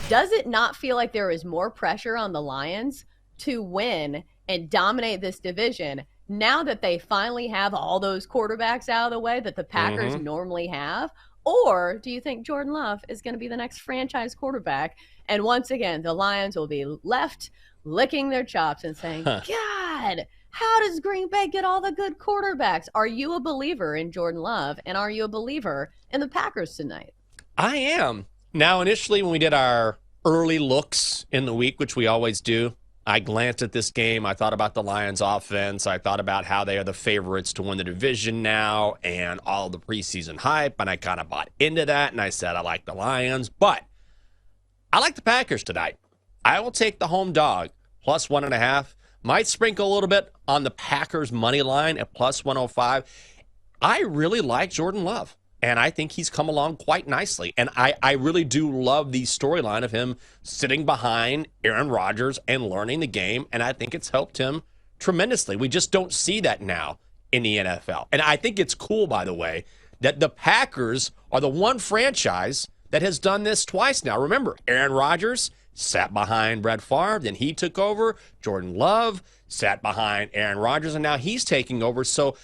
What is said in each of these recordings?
Does it not feel like there is more pressure on the Lions to win and dominate this division now that they finally have all those quarterbacks out of the way that the Packers normally have? Or do you think Jordan Love is going to be the next franchise quarterback? And once again, the Lions will be left licking their chops and saying, God, how does Green Bay get all the good quarterbacks? Are you a believer in Jordan Love? And are you a believer in the Packers tonight? I am. Now, initially, when we did our early looks in the week, which we always do, I glanced at this game. I thought about the Lions offense. I thought about how they are the favorites to win the division now and all the preseason hype. And I kind of bought into that. And I said, I like the Lions, but I like the Packers tonight. I will take the home dog plus 1.5. Might sprinkle a little bit on the Packers money line at plus 105. I really like Jordan Love. And I think he's come along quite nicely. And I really do love the storyline of him sitting behind Aaron Rodgers and learning the game. And I think it's helped him tremendously. We just don't see that now in the NFL. And I think it's cool, by the way, that the Packers are the one franchise that has done this twice now. Remember, Aaron Rodgers sat behind Brett Favre. Then he took over. Jordan Love sat behind Aaron Rodgers. And now he's taking over. So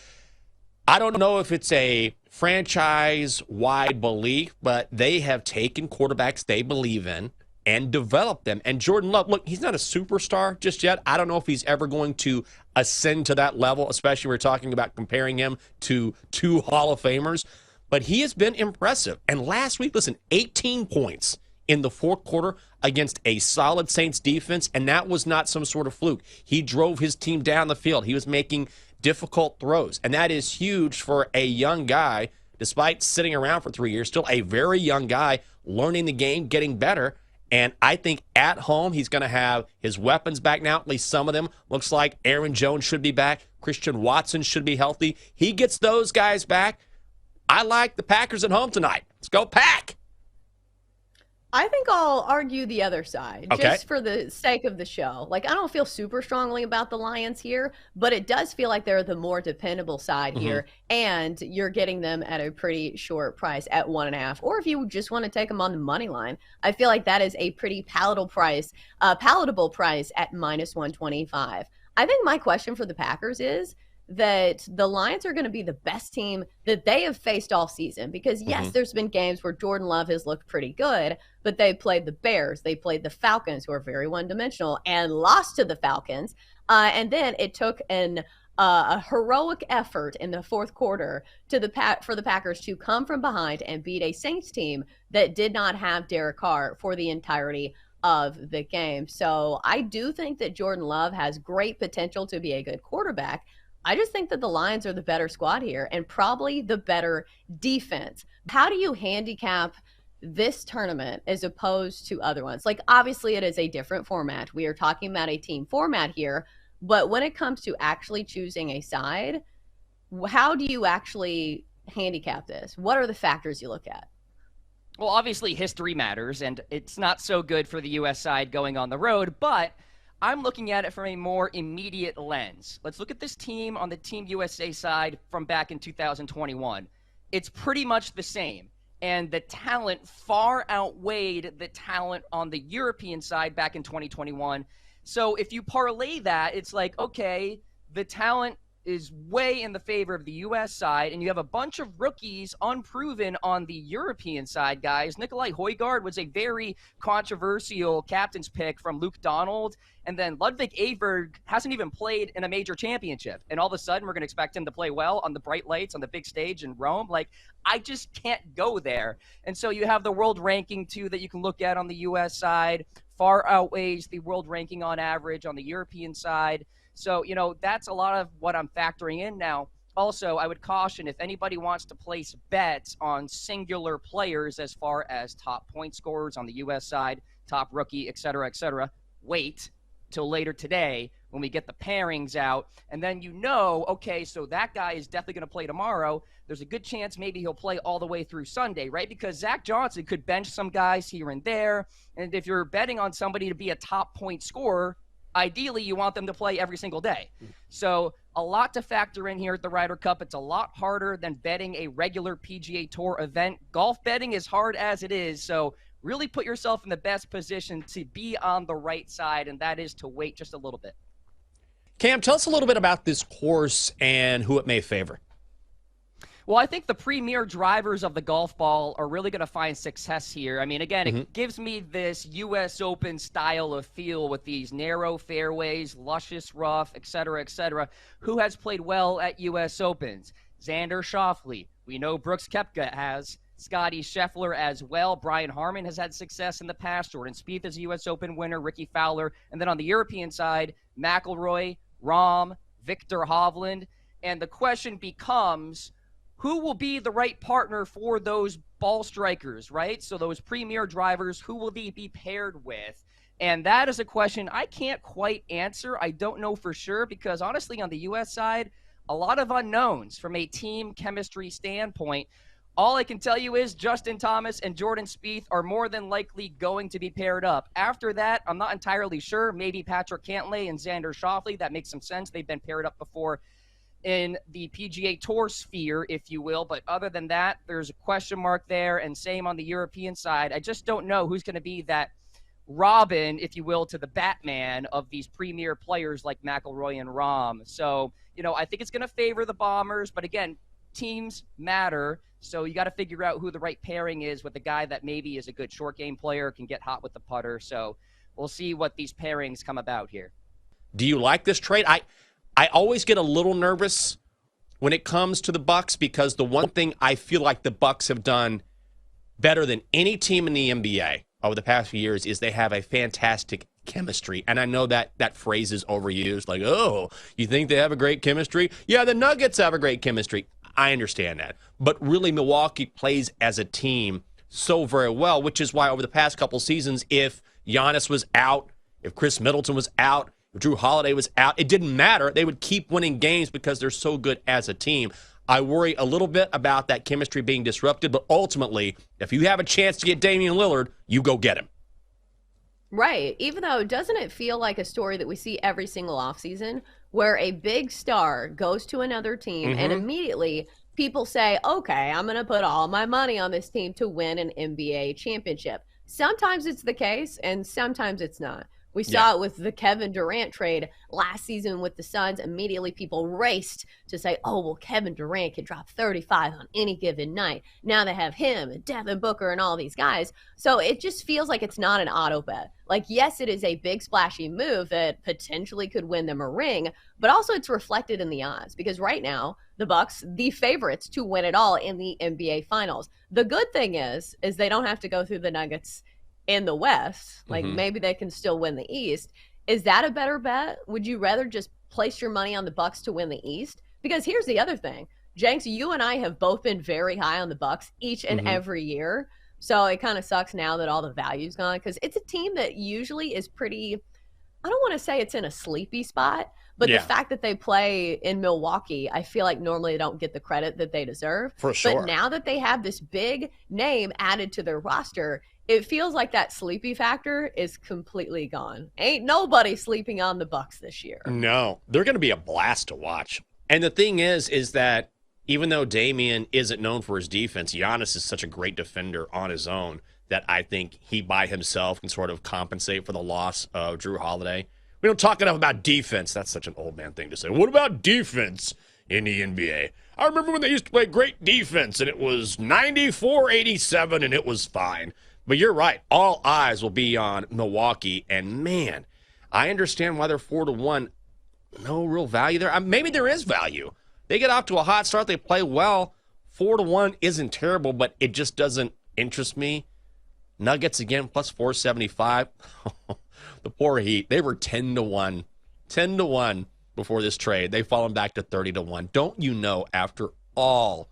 I don't know if it's a franchise-wide belief, but they have taken quarterbacks they believe in and developed them. And Jordan Love, look, he's not a superstar just yet. I don't know if he's ever going to ascend to that level, especially we're talking about comparing him to two Hall of Famers. But he has been impressive. And last week, listen, 18 points in the fourth quarter against a solid Saints defense, and that was not some sort of fluke. He drove his team down the field. He was making difficult throws, and that is huge for a young guy, despite sitting around for 3 years, still a very young guy, learning the game, getting better. And I think at home he's going to have his weapons back now, at least some of them. Looks like Aaron Jones should be back. Christian Watson should be healthy. He gets those guys back. I like the Packers at home tonight. Let's go Pack! I think I'll argue the other side, just for the sake of the show. Like, I don't feel super strongly about the Lions here, but it does feel like they're the more dependable side here, and you're getting them at a pretty short price at 1.5. Or if you just want to take them on the money line, I feel like that is a pretty palatable price at minus 125. I think my question for the Packers is that the Lions are going to be the best team that they have faced all season, because yes, there's been games where Jordan Love has looked pretty good, but they played the Bears, they played the Falcons, who are very one-dimensional, and lost to the Falcons. And then it took a heroic effort in the fourth quarter for the Packers to come from behind and beat a Saints team that did not have Derek Carr for the entirety of the game. So I do think that Jordan Love has great potential to be a good quarterback. I just think that the Lions are the better squad here and probably the better defense. How do you handicap this tournament as opposed to other ones? Like, obviously, it is a different format. We are talking about a team format here. But when it comes to actually choosing a side, how do you actually handicap this? What are the factors you look at? Well, obviously, history matters, and it's not so good for the U.S. side going on the road, but I'm looking at it from a more immediate lens. Let's look at this team on the Team USA side from back in 2021. It's pretty much the same, and the talent far outweighed the talent on the European side back in 2021. So if you parlay that, it's like, okay, the talent is way in the favor of the U.S. side, and you have a bunch of rookies unproven on the European side, guys. Nikolai Højgaard was a very controversial captain's pick from Luke Donald, and then Ludwig Aberg hasn't even played in a major championship, and all of a sudden we're going to expect him to play well on the bright lights on the big stage in Rome. Like, I just can't go there. And so you have the world ranking, too, that you can look at on the U.S. side. Far outweighs the world ranking on average on the European side. So, that's a lot of what I'm factoring in now. Also, I would caution if anybody wants to place bets on singular players as far as top point scorers on the U.S. side, top rookie, et cetera, wait till later today when we get the pairings out. And then okay, so that guy is definitely going to play tomorrow. There's a good chance maybe he'll play all the way through Sunday, right? Because Zach Johnson could bench some guys here and there. And if you're betting on somebody to be a top point scorer, ideally, you want them to play every single day. So a lot to factor in here at the Ryder Cup. It's a lot harder than betting a regular PGA Tour event. Golf betting is hard as it is, so really put yourself in the best position to be on the right side, and that is to wait just a little bit. Cam, tell us a little bit about this course and who it may favor. Well, I think the premier drivers of the golf ball are really going to find success here. I mean, again, it gives me this U.S. Open style of feel with these narrow fairways, luscious rough, et cetera, who has played well at U.S. Opens. Xander Schauffele. We know Brooks Koepka has. Scotty Scheffler as well. Brian Harman has had success in the past. Jordan Spieth is a U.S. Open winner. Ricky Fowler. And then on the European side, McIlroy, Rahm, Victor Hovland. And the question becomes, who will be the right partner for those ball strikers, right? So those premier drivers, who will they be paired with? And that is a question I can't quite answer. I don't know for sure because, honestly, on the U.S. side, a lot of unknowns from a team chemistry standpoint. All I can tell you is Justin Thomas and Jordan Spieth are more than likely going to be paired up. After that, I'm not entirely sure. Maybe Patrick Cantlay and Xander Schauffele. That makes some sense. They've been paired up before in the PGA Tour sphere, if you will. But other than that, there's a question mark there, and same on the European side. I just don't know who's going to be that Robin, if you will, to the Batman of these premier players like McIlroy and Rahm. So, I think it's going to favor the Bombers. But again, teams matter. So you got to figure out who the right pairing is with a guy that maybe is a good short game player, can get hot with the putter. So we'll see what these pairings come about here. Do you like this trade? I always get a little nervous when it comes to the Bucks because the one thing I feel like the Bucks have done better than any team in the NBA over the past few years is they have a fantastic chemistry. And I know that phrase is overused, like, oh, you think they have a great chemistry? Yeah, the Nuggets have a great chemistry. I understand that. But really, Milwaukee plays as a team so very well, which is why over the past couple seasons, if Giannis was out, if Chris Middleton was out, Drew Holiday was out, it didn't matter. They would keep winning games because they're so good as a team. I worry a little bit about that chemistry being disrupted, but ultimately, if you have a chance to get Damian Lillard, you go get him. Right. Even though, doesn't it feel like a story that we see every single offseason where a big star goes to another team and immediately people say, okay, I'm going to put all my money on this team to win an NBA championship. Sometimes it's the case and sometimes it's not. We saw it with the Kevin Durant trade last season with the Suns. Immediately people raced to say, oh, well, Kevin Durant could drop 35 on any given night. Now they have him and Devin Booker and all these guys. So it just feels like it's not an auto bet. Like, yes, it is a big splashy move that potentially could win them a ring, but also it's reflected in the odds because right now the Bucks, the favorites to win it all in the NBA Finals. The good thing is they don't have to go through the Nuggets in the West. Like maybe they can still win the East. Is that a better bet? Would you rather just place your money on the Bucks to win the East? Because here's the other thing. Jenks, you and I have both been very high on the Bucks each and every year. So it kind of sucks now that all the value's gone because it's a team that usually is pretty, I don't want to say it's in a sleepy spot, but the fact that they play in Milwaukee, I feel like normally they don't get the credit that they deserve. For sure. But now that they have this big name added to their roster, it feels like that sleepy factor is completely gone. Ain't nobody sleeping on the Bucks this year. No, they're going to be a blast to watch. And the thing is that even though Damian isn't known for his defense, Giannis is such a great defender on his own that I think he by himself can sort of compensate for the loss of Drew Holiday. We don't talk enough about defense. That's such an old man thing to say. What about defense in the NBA? I remember when they used to play great defense, and it was 94-87, and it was fine. But you're right. All eyes will be on Milwaukee. And, man, I understand why they're 4-1. No real value there. Maybe there is value. They get off to a hot start. They play well. 4-1 isn't terrible, but it just doesn't interest me. Nuggets, again, plus 475. The poor Heat. They were 10-1. 10-1 before this trade. They've fallen back to 30-1. Don't you know, after all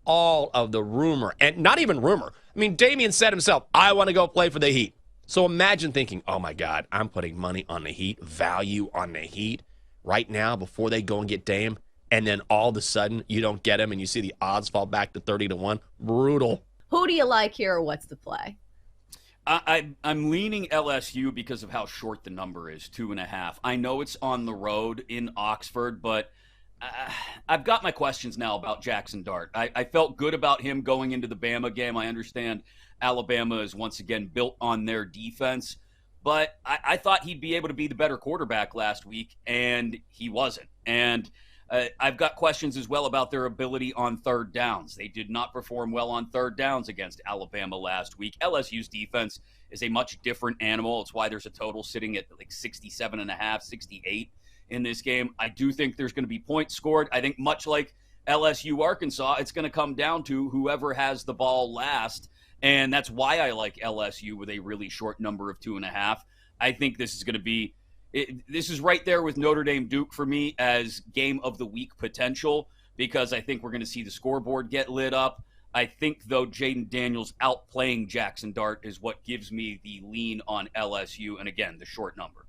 of the rumor, and not even rumor. I mean, Damian said himself, I want to go play for the Heat. So imagine thinking, oh my God, I'm putting money on the Heat, value on the Heat right now before they go and get Dame. And then all of a sudden you don't get him and you see the odds fall back to 30-1. Brutal. Who do you like here or what's the play? I'm leaning LSU because of how short the number is, 2.5. I know it's on the road in Oxford, but I've got my questions now about Jackson Dart. I felt good about him going into the Bama game. I understand Alabama is once again built on their defense. But I thought he'd be able to be the better quarterback last week, and he wasn't. And I've got questions as well about their ability on third downs. They did not perform well on third downs against Alabama last week. LSU's defense is a much different animal. It's why there's a total sitting at like 67.5, 68 in this game. I do think there's going to be points scored. I think much like LSU Arkansas, it's going to come down to whoever has the ball last. And that's why I like LSU with a really short number of 2.5. I think this is going to be this is right there with Notre Dame Duke for me as game of the week potential, because I think we're going to see the scoreboard get lit up. I think, though, Jaden Daniels outplaying Jackson Dart is what gives me the lean on LSU, and again, the short number.